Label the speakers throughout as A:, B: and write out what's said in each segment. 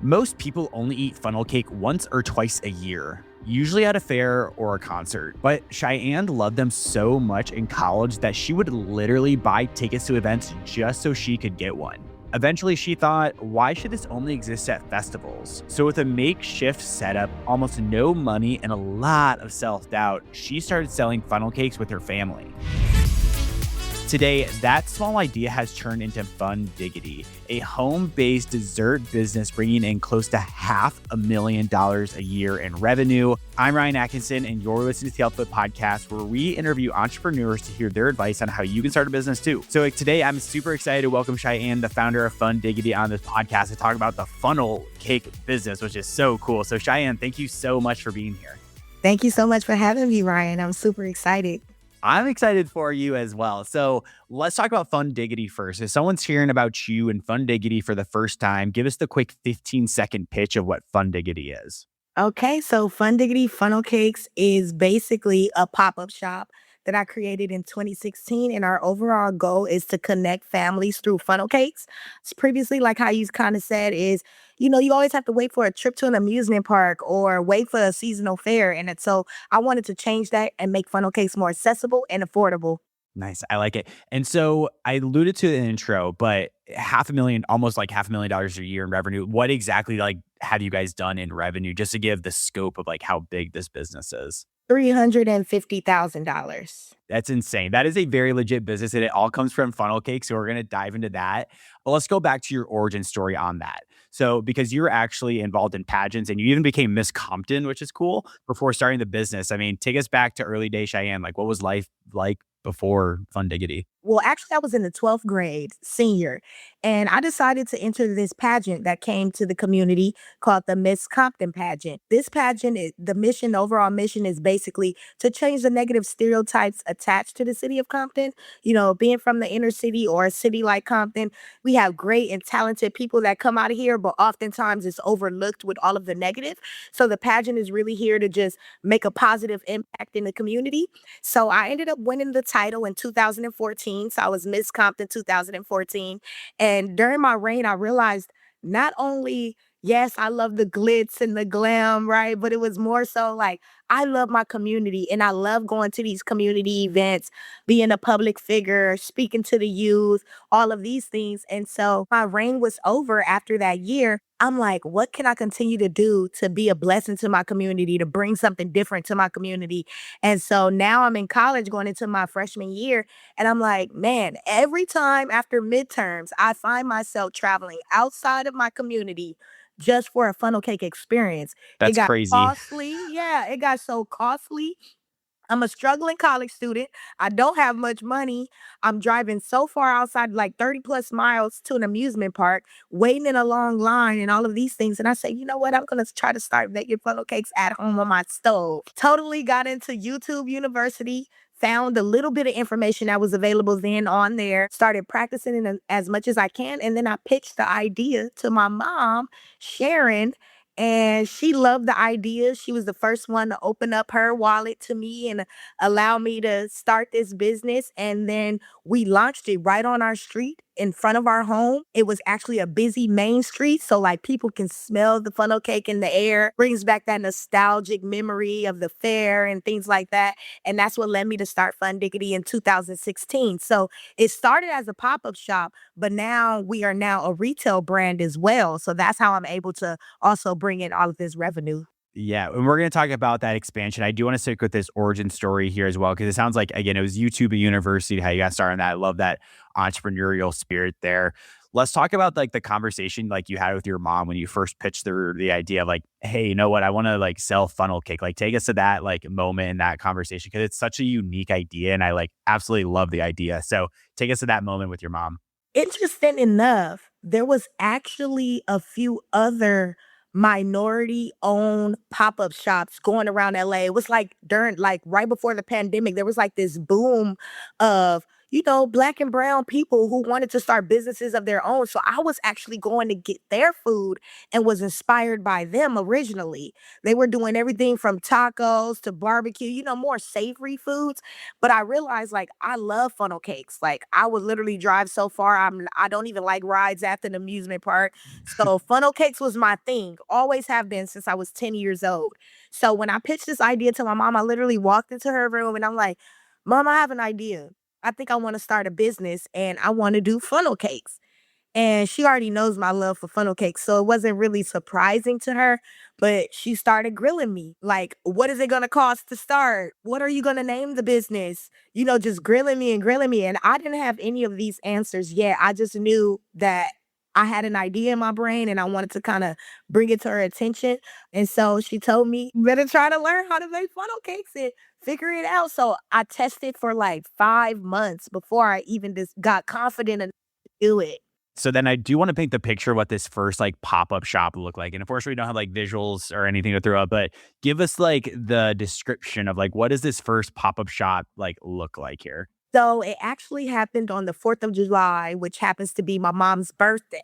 A: Most people only eat funnel cake once or twice a year, usually at a fair or a concert. But Cheyenne loved them so much in college that she would literally buy tickets to events just so she could get one. Eventually, she thought, why should this only exist at festivals? So, with a makeshift setup, almost no money, and a lot of self doubt, she started selling funnel cakes with her family. Today, that small idea has turned into Fun Diggity, a home-based dessert business bringing in close to $500,000 a year in revenue. I'm Ryan Atkinson, and you're listening to the Output Podcast, where we interview entrepreneurs to hear their advice on how you can start a business too. So today, I'm super excited to welcome Cheyenne, the founder of Fun Diggity, on this podcast to talk about the funnel cake business, which is so cool. So Cheyenne, thank you so much for being here.
B: Thank you so much for having me, Ryan. I'm super excited.
A: I'm excited for you as well. So let's talk about Fun Diggity first. If someone's hearing about you and Fun Diggity for the first time, give us the quick 15-second pitch of what Fun Diggity is.
B: Okay, so Fun Diggity Funnel Cakes is basically a pop-up shop that I created in 2016. And our overall goal is to connect families through funnel cakes. Previously, like how you kind of said, you always have to wait for a trip to an amusement park or wait for a seasonal fair. So I wanted to change that and make funnel cakes more accessible and affordable.
A: Nice. I like it. And so I alluded to it in the intro, but almost like $500,000 a year in revenue. What exactly have you guys done in revenue just to give the scope of how big this business is?
B: $350,000.
A: That's insane. That is a very legit business, and it all comes from funnel cake. So we're going to dive into that. But let's go back to your origin story on that. So because you're actually involved in pageants and you even became Miss Compton, which is cool, before starting the business. I mean, take us back to early day Cheyenne. What was life like before Fun Diggity?
B: Well, actually, I was in the 12th grade, senior, and I decided to enter this pageant that came to the community called the Miss Compton pageant. This pageant, the overall mission is basically to change the negative stereotypes attached to the city of Compton. Being from the inner city or a city like Compton, we have great and talented people that come out of here, but oftentimes it's overlooked with all of the negative. So the pageant is really here to just make a positive impact in the community. So I ended up winning the title in 2014. So I was Miss Compton 2014. And during my reign, I realized not only, yes, I love the glitz and the glam, right? But it was more so I love my community and I love going to these community events, being a public figure, speaking to the youth, all of these things. And so my reign was over after that year. I'm like, what can I continue to do to be a blessing to my community, to bring something different to my community? And so now I'm in college going into my freshman year. And I'm like, man, every time after midterms, I find myself traveling outside of my community just for a funnel cake experience. It
A: That's
B: got
A: crazy.
B: costly. Yeah, it got so costly. I'm a struggling college student. I don't have much money. I'm driving so far outside, like 30 plus miles to an amusement park, waiting in a long line and all of these things. And I say, you know what? I'm going to try to start making funnel cakes at home on my stove. Totally got into YouTube University, found a little bit of information that was available then on there, started practicing it as much as I can. And then I pitched the idea to my mom, Sharon, and she loved the idea. She was the first one to open up her wallet to me and allow me to start this business. And then we launched it right on our street in front of our home. It was actually a busy main street. So people can smell the funnel cake in the air, brings back that nostalgic memory of the fair and things like that. And that's what led me to start Fun Diggity in 2016. So it started as a pop-up shop, but now we are now a retail brand as well. So that's how I'm able to also bring in all of this revenue.
A: Yeah, and we're going to talk about that expansion. I do want to stick with this origin story here as well, because it sounds like, again, it was YouTube a university, how you got started on that. I love that entrepreneurial spirit there. Let's talk about the conversation you had with your mom when you first pitched the idea of hey, you know what? I want to sell funnel cake. Take us to that moment in that conversation, because it's such a unique idea and I absolutely love the idea. So take us to that moment with your mom.
B: Interesting enough, there was actually a few other minority-owned pop-up shops going around LA. It was during right before the pandemic, there was this boom of, black and brown people who wanted to start businesses of their own. So I was actually going to get their food and was inspired by them originally. They were doing everything from tacos to barbecue, more savory foods. But I realized like I love funnel cakes. Like I would literally drive so far. I don't even like rides at an amusement park. So funnel cakes was my thing. Always have been since I was 10 years old. So when I pitched this idea to my mom, I literally walked into her room and I'm like, Mom, I have an idea. I think I want to start a business and I want to do funnel cakes. And she already knows my love for funnel cakes. So it wasn't really surprising to her, but she started grilling me. Like, what is it going to cost to start? What are you going to name the business? Just grilling me and grilling me. And I didn't have any of these answers yet. I just knew that I had an idea in my brain and I wanted to kind of bring it to her attention. And so she told me, "You better try to learn how to make funnel cakes and figure it out." So I tested for like 5 months before I even just got confident enough to do it.
A: So then I do want to paint the picture of what this first like pop-up shop looked like. And unfortunately, we don't have like visuals or anything to throw up, but give us like the description of like what does this first pop-up shop like look like here?
B: So it actually happened on the 4th of July, which happens to be my mom's birthday.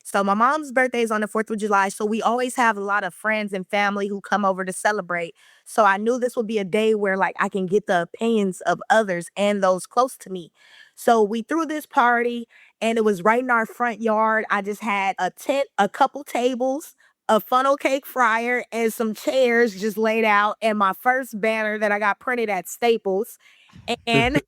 B: So my mom's birthday is on the 4th of July. So we always have a lot of friends and family who come over to celebrate. So I knew this would be a day where like I can get the opinions of others and those close to me. So we threw this party and it was right in our front yard. I just had a tent, a couple tables, a funnel cake fryer, and some chairs just laid out, and my first banner that I got printed at Staples. And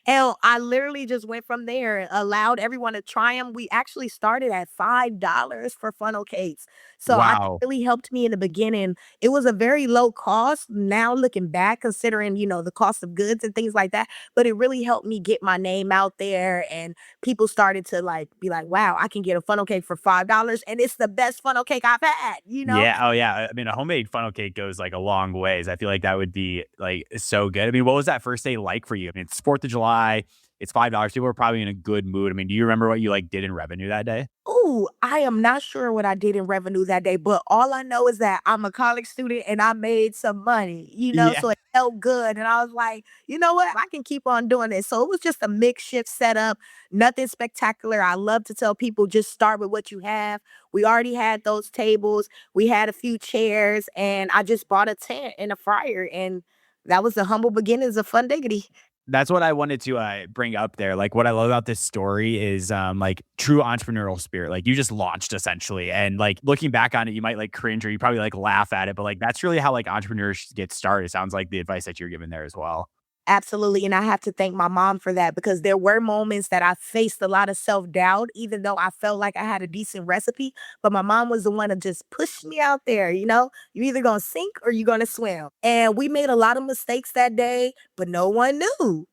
B: and I literally just went from there, allowed everyone to try them. We actually started at $5 for funnel cakes. So I think
A: Wow.
B: really helped me in the beginning. It was a very low cost. Now looking back, considering, the cost of goods and things like that, but it really helped me get my name out there and people started to like be like, wow, I can get a funnel cake for $5 and it's the best funnel cake I've had.
A: Yeah. Oh, yeah. I mean, a homemade funnel cake goes like a long ways. I feel like that would be like so good. I mean, what was that first day like for you? I mean, it's 4th of July. It's $5. People are probably in a good mood. I mean, do you remember what you like did in revenue that day?
B: Ooh, I am not sure what I did in revenue that day, but all I know is that I'm a college student and I made some money,
A: Yeah.
B: so it felt good. And I was like, you know what? I can keep on doing this. So it was just a makeshift setup, nothing spectacular. I love to tell people just start with what you have. We already had those tables, we had a few chairs, and I just bought a tent and a fryer. And that was the humble beginnings of Fun Diggity.
A: That's what I wanted to bring up there. Like what I love about this story is like true entrepreneurial spirit. Like you just launched essentially. And like looking back on it, you might like cringe or you probably like laugh at it. But like that's really how like entrepreneurs get started. It sounds like the advice that you're giving there as well.
B: Absolutely, and I have to thank my mom for that because there were moments that I faced a lot of self-doubt, even though I felt like I had a decent recipe, but my mom was the one to just push me out there. "You're either gonna sink or you're gonna swim." And we made a lot of mistakes that day, but no one knew?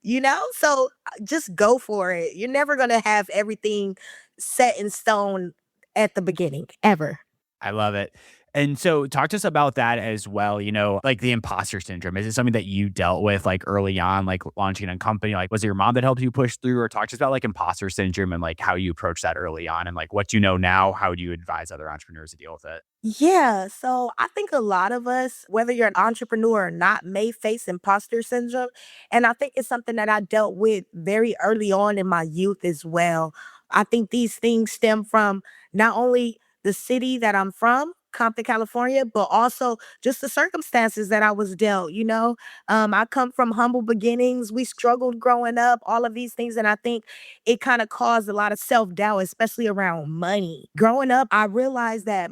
B: So, just go for it. You're never gonna have everything set in stone at the beginning, ever.
A: I love it. And so talk to us about that as well, like the imposter syndrome. Is it something that you dealt with like early on, like launching a company? Like was it your mom that helped you push through or talk to us about like imposter syndrome and like how you approach that early on and like what you know now, how do you advise other entrepreneurs to deal with it?
B: Yeah, so I think a lot of us, whether you're an entrepreneur or not, may face imposter syndrome. And I think it's something that I dealt with very early on in my youth as well. I think these things stem from not only the city that I'm from, Compton, California, but also just the circumstances that I was dealt. I come from humble beginnings. We struggled growing up, all of these things. And I think it kind of caused a lot of self doubt, especially around money. Growing up, I realized that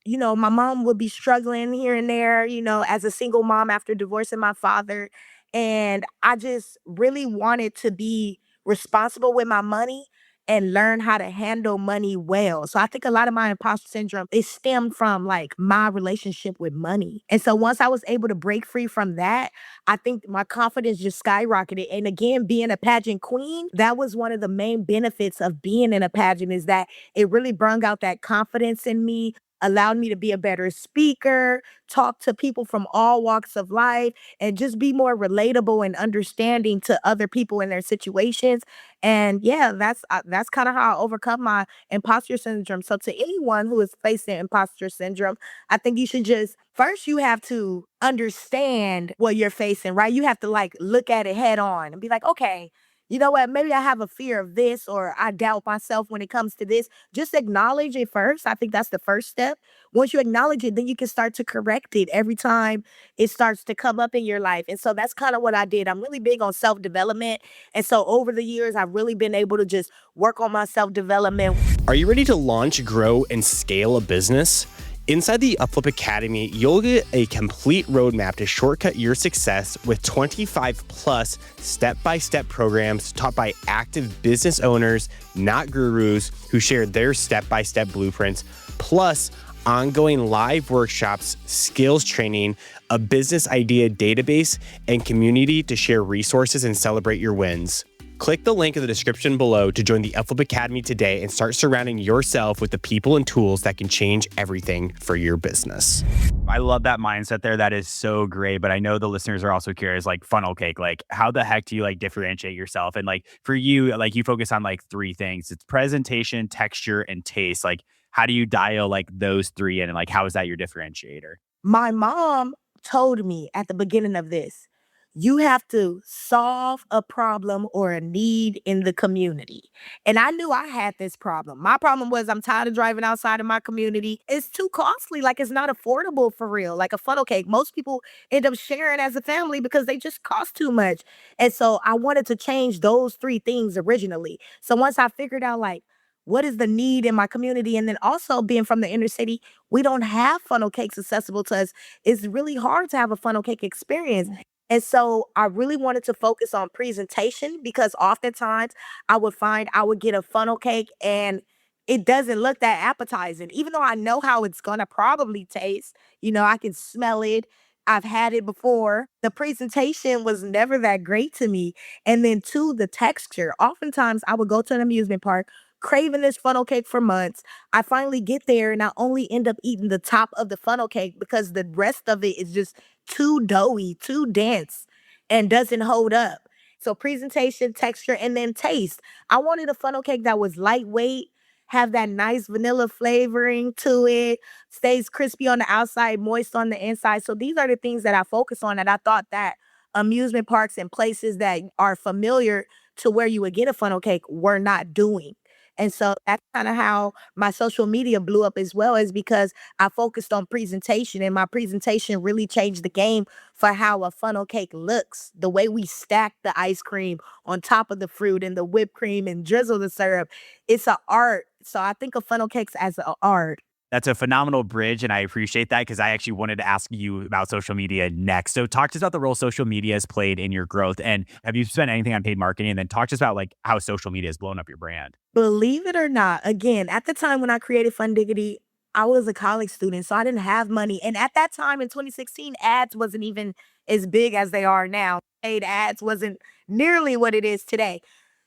B: my mom would be struggling here and there, as a single mom after divorcing my father. And I just really wanted to be responsible with my money and learn how to handle money well. So I think a lot of my imposter syndrome is stemmed from like my relationship with money. And so once I was able to break free from that, I think my confidence just skyrocketed. And again, being a pageant queen, that was one of the main benefits of being in a pageant is that it really brung out that confidence in me, allowed me to be a better speaker, talk to people from all walks of life, and just be more relatable and understanding to other people in their situations. And yeah, that's kind of how I overcome my imposter syndrome. So to anyone who is facing imposter syndrome, I think you should just first you have to understand what you're facing, right? You have to like look at it head on and be like, okay. you know what, maybe I have a fear of this or I doubt myself when it comes to this. Just acknowledge it first. I think that's the first step. Once you acknowledge it, then you can start to correct it every time it starts to come up in your life. And so that's kind of what I did. I'm really big on self development. And so over the years, I've really been able to just work on my self development.
C: Are you ready to launch, grow, and scale a business? Inside the Upflip Academy, you'll get a complete roadmap to shortcut your success with 25 plus step-by-step programs taught by active business owners, not gurus, who share their step-by-step blueprints, plus ongoing live workshops, skills training, a business idea database, and community to share resources and celebrate your wins. Click the link in the description below to join the Upflip Academy today and start surrounding yourself with the people and tools that can change everything for your business.
A: I love that mindset there. That is so great. But I know the listeners are also curious, like funnel cake, like how the heck do you like differentiate yourself? And like for you, like you focus on like three things. It's presentation, texture, and taste. Like how do you dial like those three in? And like how is that your differentiator?
B: My mom told me at the beginning of this, you have to solve a problem or a need in the community. And I knew I had this problem. My problem was I'm tired of driving outside of my community. It's too costly. Like it's not affordable for real. Like a funnel cake, most people end up sharing as a family because they just cost too much. And so I wanted to change those three things originally. So once I figured out like, what is the need in my community? And then also being from the inner city, we don't have funnel cakes accessible to us. It's really hard to have a funnel cake experience. And so I really wanted to focus on presentation because oftentimes I would find I would get a funnel cake and it doesn't look that appetizing, even though I know how it's gonna probably taste. I can smell it. I've had it before. The presentation was never that great to me. And then, two, the texture. Oftentimes, I would go to an amusement park craving this funnel cake for months. I finally get there and I only end up eating the top of the funnel cake because the rest of it is just too doughy, too dense, and doesn't hold up. So presentation, texture, and then taste. I wanted a funnel cake that was lightweight, have that nice vanilla flavoring to it, stays crispy on the outside, moist on the inside. So these are the things that I focus on, and I thought that amusement parks and places that are familiar to where you would get a funnel cake were not doing. And so that's kind of how my social media blew up as well, is because I focused on presentation and my presentation really changed the game for how a funnel cake looks. The way we stack the ice cream on top of the fruit and the whipped cream and drizzle the syrup. It's an art. So I think of funnel cakes as an art.
A: That's a phenomenal bridge, and I appreciate that because I actually wanted to ask you about social media next. So talk to us about the role social media has played in your growth, and have you spent anything on paid marketing? And then talk to us about like how social media has blown up your brand.
B: Believe it or not, again, at the time when I created Fun Diggity, I was a college student, so I didn't have money. And at that time in 2016, ads wasn't even as big as they are now. Paid ads wasn't nearly what it is today.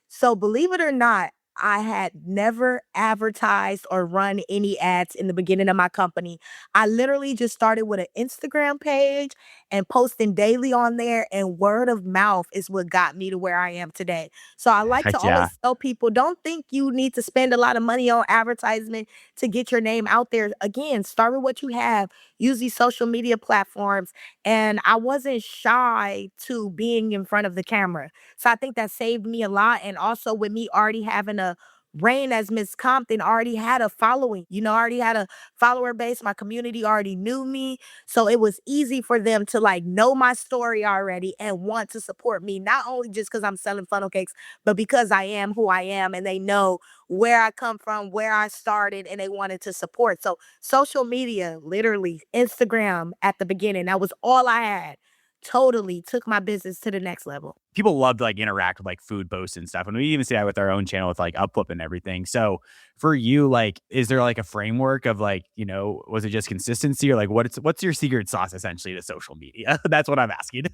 B: So believe it or not, I had never advertised or run any ads in the beginning of my company. I literally just started with an Instagram page and posting daily on there, and word of mouth is what got me to where I am today. So I like to
A: Heck yeah.
B: always tell people, don't think you need to spend a lot of money on advertisement to get your name out there. Again, start with what you have. Use these social media platforms. And I wasn't shy to being in front of the camera. So I think that saved me a lot. And also with me already having a reign as Miss Compton, already had a following, already had a follower base. My community already knew me. So it was easy for them to like know my story already and want to support me, not only just because I'm selling funnel cakes, but because I am who I am and they know where I come from, where I started, and they wanted to support. So social media, literally Instagram at the beginning, that was all I had. Totally took my business to the next level.
A: People love to like interact with like food posts and stuff. And we even see that with our own channel with like Upflip and everything. So for you, like, is there like a framework of like, was it just consistency or like what's your secret sauce essentially to social media? That's what I'm asking.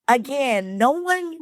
B: Again, no one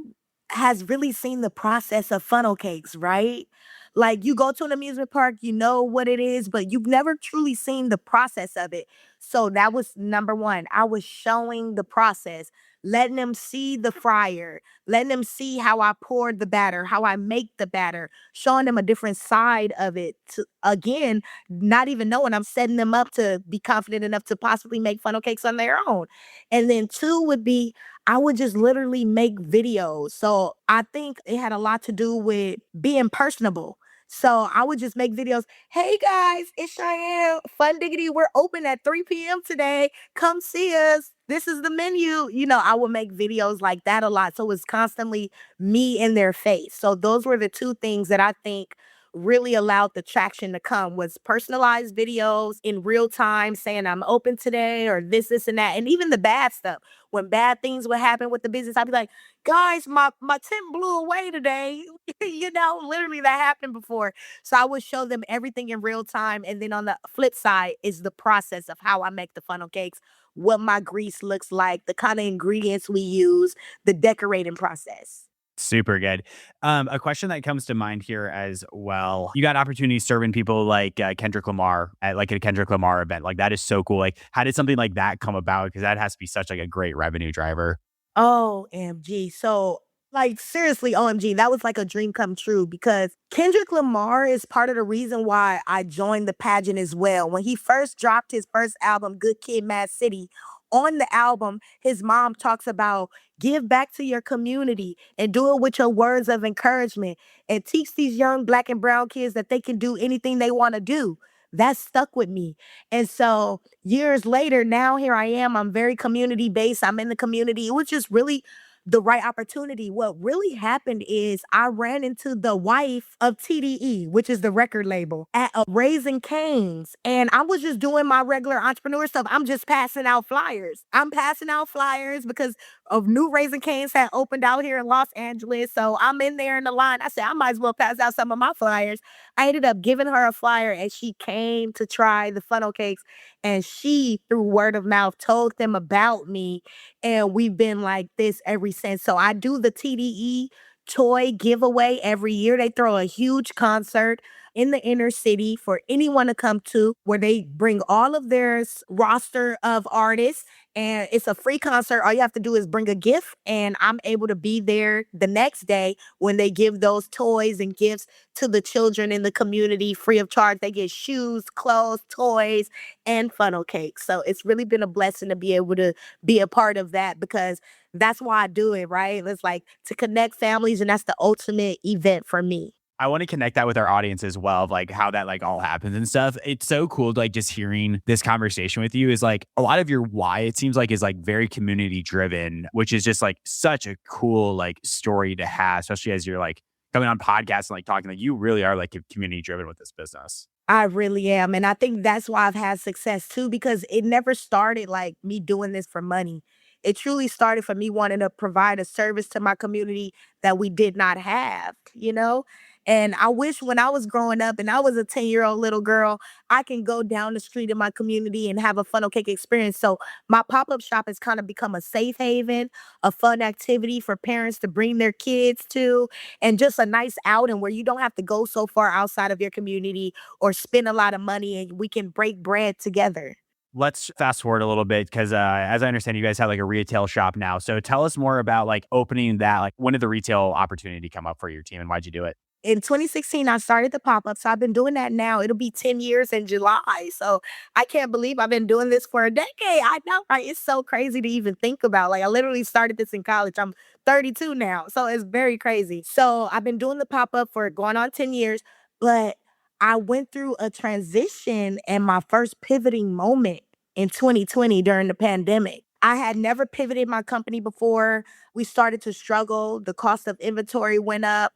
B: has really seen the process of funnel cakes, right? Like you go to an amusement park, you know what it is, but you've never truly seen the process of it. So that was number one. I was showing the process. letting them see the fryer, letting them see how I pour the batter, how I make the batter, showing them a different side of it. To, again, not even knowing I'm setting them up to be confident enough to possibly make funnel cakes on their own. And then two would be I would just literally make videos. So I think it had a lot to do with being personable. So I would just make videos. Hey guys, it's Cheyenne. Fun Diggity. We're open at 3 p.m. today. Come see us. This is the menu. You know, I would make videos like that a lot. So it was constantly me in their face. So those were the two things that I think really allowed the traction to come was personalized videos in real time saying I'm open today or this and that. And even the bad stuff. When bad things would happen with the business, I'd be like, guys, my tent blew away today. You know, literally that happened before. So I would show them everything in real time. And then on the flip side is the process of how I make the funnel cakes, what my grease looks like, the kind of ingredients we use, the decorating process.
A: Super good. A question that comes to mind here as well. You got opportunities serving people like Kendrick Lamar at like a Kendrick Lamar event. Like that is so cool. Like how did something like that come about? Because that has to be such like a great revenue driver.
B: OMG. So, like, seriously, OMG, that was like a dream come true because Kendrick Lamar is part of the reason why I joined the pageant as well. When he first dropped his first album, Good Kid, Mad City, on the album, his mom talks about give back to your community and do it with your words of encouragement and teach these young black and brown kids that they can do anything they want to do. That stuck with me. And so years later, now here I am. I'm very community based. I'm in the community. It was just really the right opportunity. What really happened is I ran into the wife of TDE, which is the record label, at a Raising Cane's. And I was just doing my regular entrepreneur stuff. I'm just passing out flyers. I'm passing out flyers because of new Raising Cane's had opened out here in Los Angeles. So I'm in there in the line. I said, I might as well pass out some of my flyers. I ended up giving her a flyer and she came to try the funnel cakes and she, through word of mouth, told them about me. And we've been like this ever since. So I do the TDE toy giveaway every year. They throw a huge concert in the inner city for anyone to come to where they bring all of their roster of artists and it's a free concert. All you have to do is bring a gift and I'm able to be there the next day when they give those toys and gifts to the children in the community free of charge. They get shoes, clothes, toys, and funnel cakes. So it's really been a blessing to be able to be a part of that because that's why I do it, right? It's like to connect families, and that's the ultimate event for me.
A: I want to connect that with our audience as well, of like how that like all happens and stuff. It's so cool to like just hearing this conversation with you is like a lot of your why it seems like is like very community driven, which is just like such a cool like story to have, especially as you're like coming on podcasts and like talking like you really are like community driven with this business.
B: I really am. And I think that's why I've had success too, because it never started like me doing this for money. It truly started for me wanting to provide a service to my community that we did not have, you know? And I wish when I was growing up and I was a 10-year-old little girl, I can go down the street in my community and have a funnel cake experience. So my pop-up shop has kind of become a safe haven, a fun activity for parents to bring their kids to, and just a nice outing where you don't have to go so far outside of your community or spend a lot of money and we can break bread together.
A: Let's fast forward a little bit because as I understand, you guys have like a retail shop now. So tell us more about like opening that. Like when did the retail opportunity come up for your team and why'd you do it?
B: In 2016, I started the pop-up. So I've been doing that now. It'll be 10 years in July. So I can't believe I've been doing this for a decade. I know, right? It's so crazy to even think about. Like I literally started this in college. I'm 32 now. So it's very crazy. So I've been doing the pop-up for going on 10 years, but I went through a transition and my first pivoting moment in 2020 during the pandemic. I had never pivoted my company before. We started to struggle. The cost of inventory went up.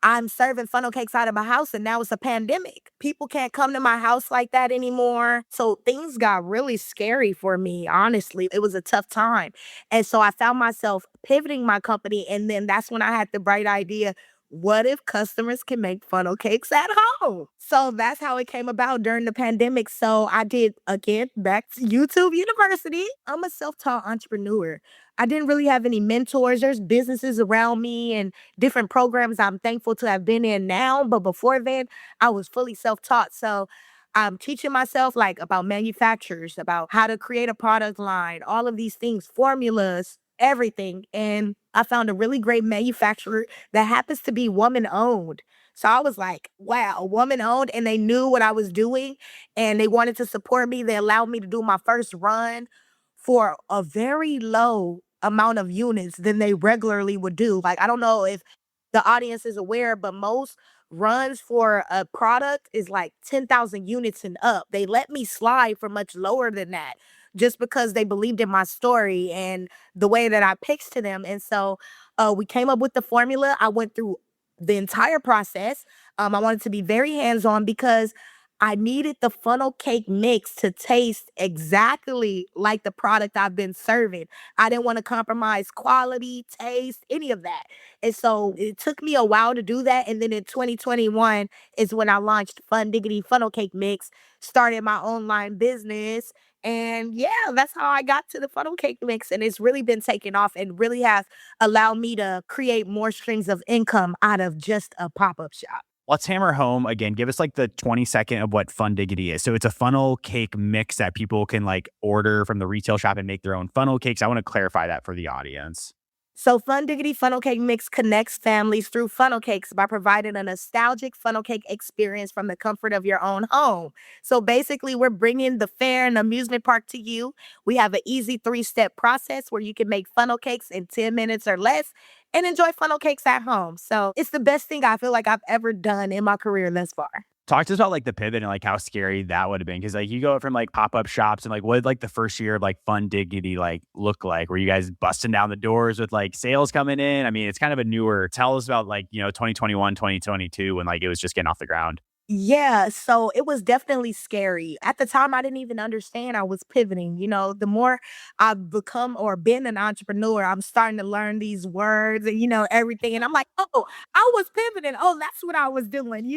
B: I'm serving funnel cakes out of my house and now it's a pandemic. People can't come to my house like that anymore. So things got really scary for me, honestly. It was a tough time. And so I found myself pivoting my company. And then that's when I had the bright idea. What if customers can make funnel cakes at home? So that's how it came about during the pandemic. So I did, again, back to YouTube University. I'm a self-taught entrepreneur. I didn't really have any mentors. There's businesses around me and different programs I'm thankful to have been in now. But before then, I was fully self-taught. So I'm teaching myself like about manufacturers, about how to create a product line, all of these things, formulas, everything. And I found a really great manufacturer that happens to be woman owned. So I was like, wow, woman owned. And they knew what I was doing and they wanted to support me. They allowed me to do my first run for a very low amount of units than they regularly would do. Like, I don't know if the audience is aware, but most runs for a product is like 10,000 units and up. They let me slide for much lower than that just because they believed in my story and the way that I pitched to them. And so we came up with the formula. I went through the entire process. I wanted to be very hands on because I needed the funnel cake mix to taste exactly like the product I've been serving. I didn't want to compromise quality, taste, any of that. And so it took me a while to do that. And then in 2021 is when I launched Fun Diggity Funnel Cake Mix, started my online business. And yeah, that's how I got to the funnel cake mix. And it's really been taking off and really has allowed me to create more streams of income out of just a pop up shop.
A: Let's hammer home again. Give us like the 20-second of what Fun Diggity is. So it's a funnel cake mix that people can like order from the retail shop and make their own funnel cakes. I want to clarify that for the audience.
B: So Fun Diggity Funnel Cake Mix connects families through funnel cakes by providing a nostalgic funnel cake experience from the comfort of your own home. So basically, we're bringing the fair and amusement park to you. We have an easy three-step process where you can make funnel cakes in 10 minutes or less and enjoy funnel cakes at home. So it's the best thing I feel like I've ever done in my career thus far.
A: Talk to us about like the pivot and like how scary that would have been. Cause like you go from like pop-up shops and like what did like the first year of like Fun Diggity like look like? Were you guys busting down the doors with like sales coming in? I mean, it's kind of a newer, tell us about like, 2021, 2022 when like it was just getting off the ground.
B: Yeah, so it was definitely scary. At the time, I didn't even understand I was pivoting. The more I've become or been an entrepreneur, I'm starting to learn these words and, everything. And I'm like, oh, I was pivoting. Oh, that's what I was doing.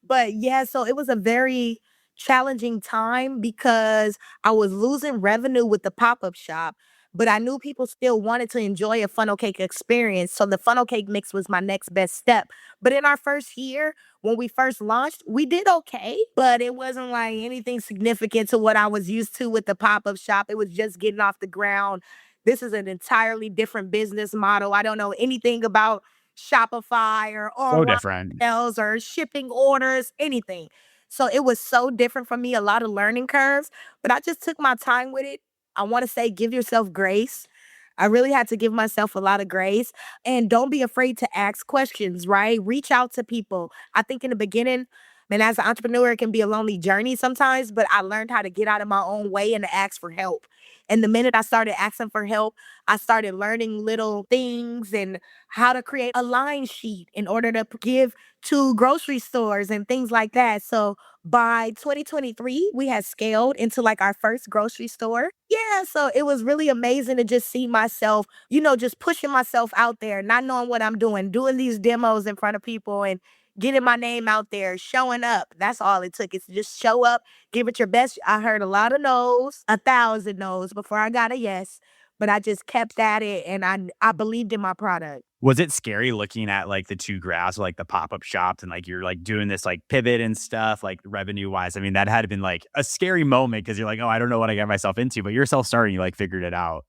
B: But yeah, so it was a very challenging time because I was losing revenue with the pop up shop. But I knew people still wanted to enjoy a funnel cake experience. So the funnel cake mix was my next best step. But in our first year, when we first launched, we did okay, but it wasn't like anything significant to what I was used to with the pop-up shop. It was just getting off the ground. This is an entirely different business model. I don't know anything about Shopify or
A: So
B: online
A: different.
B: sales or shipping orders, anything. So it was so different for me, a lot of learning curves, but I just took my time with it. I want to say give yourself grace. I really had to give myself a lot of grace and don't be afraid to ask questions, right? Reach out to people. I think in the beginning, man, as an entrepreneur, it can be a lonely journey sometimes, but I learned how to get out of my own way and to ask for help. And the minute I started asking for help, I started learning little things and how to create a line sheet in order to give to grocery stores and things like that. So by 2023, we had scaled into like our first grocery store. Yeah, so it was really amazing to just see myself, just pushing myself out there, not knowing what I'm doing these demos in front of people and getting my name out there, showing up. That's all it took is to just show up, give it your best. I heard a lot of no's, 1,000 no's before I got a yes, but I just kept at it and I believed in my product.
A: Was it scary looking at like the two graphs, like the pop-up shops and like you're like doing this like pivot and stuff, like revenue wise? I mean, that had been like a scary moment because you're like, oh, I don't know what I got myself into, but you're self-starting, you like figured it out.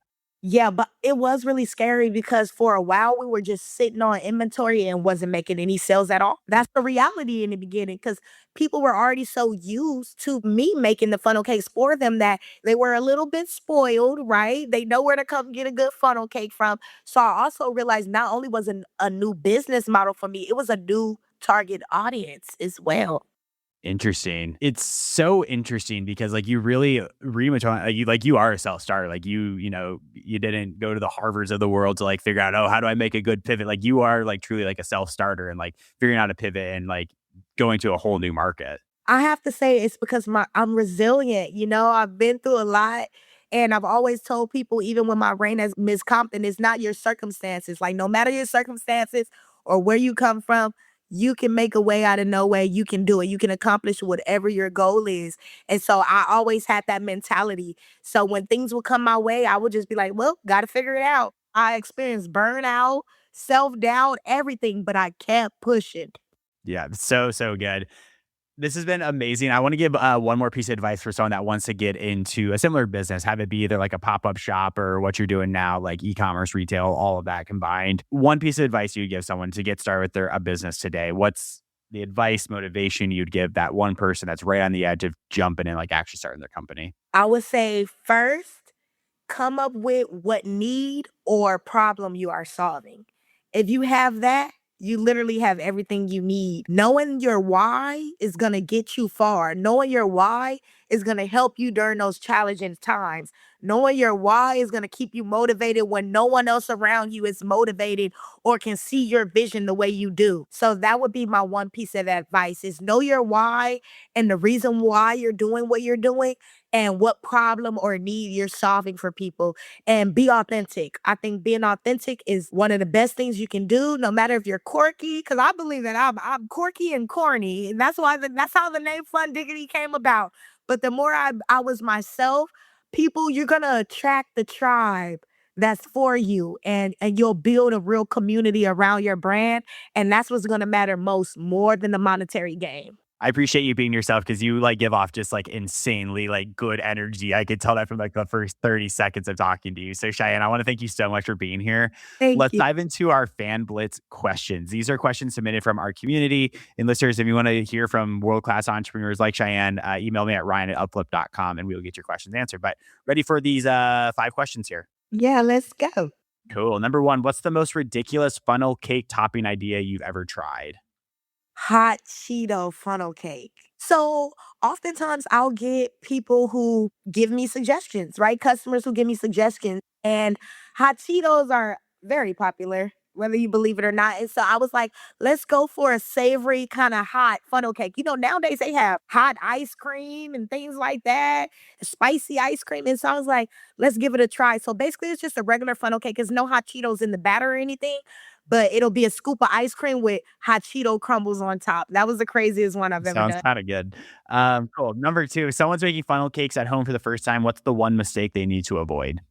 B: Yeah, but it was really scary because for a while we were just sitting on inventory and wasn't making any sales at all. That's the reality in the beginning because people were already so used to me making the funnel cakes for them that they were a little bit spoiled, right? They know where to come get a good funnel cake from. So I also realized not only was it a new business model for me, it was a new target audience as well.
A: Interesting. It's so interesting because like you really much on you are a self-starter. Like you didn't go to the Harvards of the world to like figure out, oh, how do I make a good pivot? Like you are like truly like a self-starter and like figuring out a pivot and like going to a whole new market.
B: I have to say it's because I'm resilient. I've been through a lot. And I've always told people, even when my reign as Miss Compton, it's not your circumstances. Like, no matter your circumstances or where you come from, you can make a way out of no way. You can do it. You can accomplish whatever your goal is. And so I always had that mentality. So when things would come my way, I would just be like, well, got to figure it out. I experienced burnout, self doubt, everything, but I kept pushing.
A: Yeah, so good. This has been amazing. I want to give one more piece of advice for someone that wants to get into a similar business, have it be either like a pop-up shop or what you're doing now, like e-commerce, retail, all of that combined. One piece of advice you give someone to get started with a business today. What's the advice, motivation you'd give that one person that's right on the edge of jumping in, like actually starting their company?
B: I would say first, come up with what need or problem you are solving. If you have that, you literally have everything you need. Knowing your why is going to get you far. Knowing your why is going to help you during those challenging times. Knowing your why is going to keep you motivated when no one else around you is motivated or can see your vision the way you do. So that would be my one piece of advice is know your why and the reason why you're doing what you're doing and what problem or need you're solving for people, and be authentic. I think being authentic is one of the best things you can do, no matter if you're quirky, because I believe that I'm quirky and corny. And that's how the name Fun Diggity came about. But the more I was myself, people, you're gonna attract the tribe that's for you, and you'll build a real community around your brand. And that's what's gonna matter most, more than the monetary gain.
A: I appreciate you being yourself because you like give off just like insanely like good energy. I could tell that from like the first 30 seconds of talking to you. So Cheyenne, I want to thank you so much for being here.
B: Thank
A: Let's
B: you.
A: dive into our fan blitz questions. These are questions submitted from our community. And listeners, if you want to hear from world-class entrepreneurs like Cheyenne, email me at ryan@upflip.com and we'll get your questions answered. But ready for these 5 questions here.
B: Yeah, let's go.
A: Cool. Number 1, what's the most ridiculous funnel cake topping idea you've ever tried?
B: Hot Cheeto funnel cake. So oftentimes I'll get people who give me suggestions, right? Customers who give me suggestions. And hot Cheetos are very popular, whether you believe it or not. And so I was like, let's go for a savory kind of hot funnel cake. Nowadays they have hot ice cream and things like that, spicy ice cream. And so I was like, let's give it a try. So basically it's just a regular funnel cake. There's no hot Cheetos in the batter or anything, but it'll be a scoop of ice cream with hot Cheeto crumbles on top. That was the craziest one I've ever
A: Sounds
B: done.
A: kind of good. Cool. Number 2, if someone's making funnel cakes at home for the first time, what's the one mistake they need to avoid?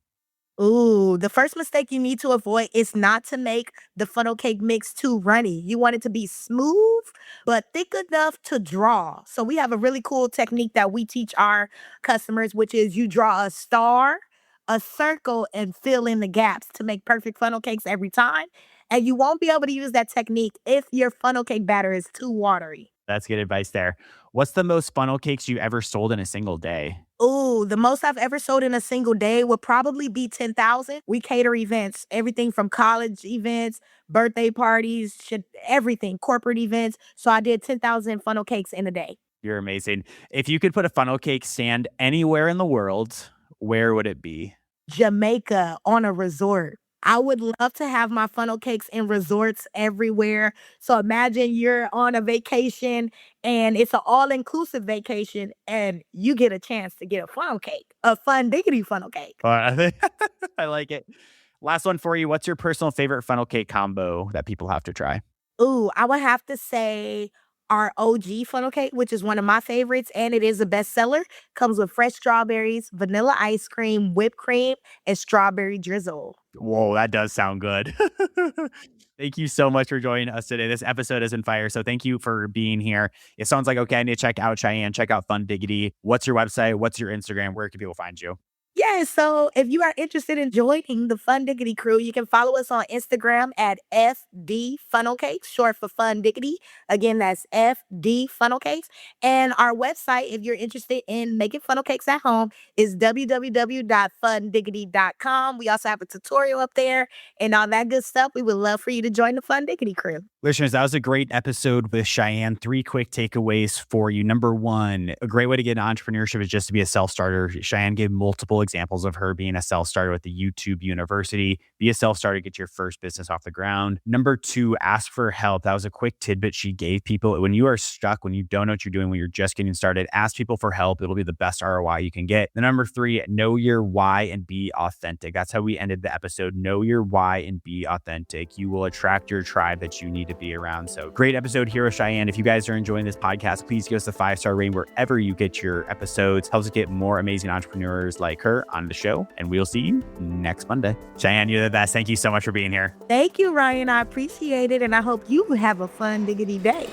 B: Ooh, the first mistake you need to avoid is not to make the funnel cake mix too runny. You want it to be smooth, but thick enough to draw. So we have a really cool technique that we teach our customers, which is you draw a star, a circle, and fill in the gaps to make perfect funnel cakes every time. And you won't be able to use that technique if your funnel cake batter is too watery.
A: That's good advice there. What's the most funnel cakes you ever sold in a single day?
B: Ooh, the most I've ever sold in a single day would probably be 10,000. We cater events, everything from college events, birthday parties, everything, corporate events. So I did 10,000 funnel cakes in a day.
A: You're amazing. If you could put a funnel cake stand anywhere in the world, where would it be?
B: Jamaica on a resort. I would love to have my funnel cakes in resorts everywhere. So imagine you're on a vacation and it's an all-inclusive vacation and you get a chance to get a funnel cake, a Fun Diggity funnel cake.
A: I like it. Last one for you. What's your personal favorite funnel cake combo that people have to try?
B: Ooh, I would have to say our OG funnel cake, which is one of my favorites, and it is a bestseller. Comes with fresh strawberries, vanilla ice cream, whipped cream, and strawberry drizzle.
A: Whoa, that does sound good. Thank you so much for joining us today. This episode has been fire. So thank you for being here. It sounds like, okay, I need to check out Cheyenne, check out Fun Diggity. What's your website? What's your Instagram? Where can people find you?
B: Yeah, so if you are interested in joining the Fun Diggity crew, you can follow us on Instagram at FD Funnel Cakes, short for Fun Diggity. Again, that's FD Funnel Cakes. And our website, if you're interested in making funnel cakes at home, is www.fundiggity.com. We also have a tutorial up there and all that good stuff. We would love for you to join the Fun Diggity crew.
A: Listeners, that was a great episode with Cheyenne. 3 quick takeaways for you. Number 1, a great way to get into entrepreneurship is just to be a self-starter. Cheyenne gave multiple examples of her being a self-starter with the YouTube University. Be a self-starter, get your first business off the ground. Number 2, ask for help. That was a quick tidbit she gave people. When you are stuck, when you don't know what you're doing, when you're just getting started, ask people for help. It'll be the best ROI you can get. The number 3, know your why and be authentic. That's how we ended the episode. Know your why and be authentic. You will attract your tribe that you need to be around. So great episode here with Cheyenne. If you guys are enjoying this podcast, please give us a 5-star rating wherever you get your episodes. Helps us get more amazing entrepreneurs like her on the show. And we'll see you next Monday. Cheyenne, you're the best. Thank you so much for being here.
B: Thank you, Ryan. I appreciate it. And I hope you have a Fun Diggity day.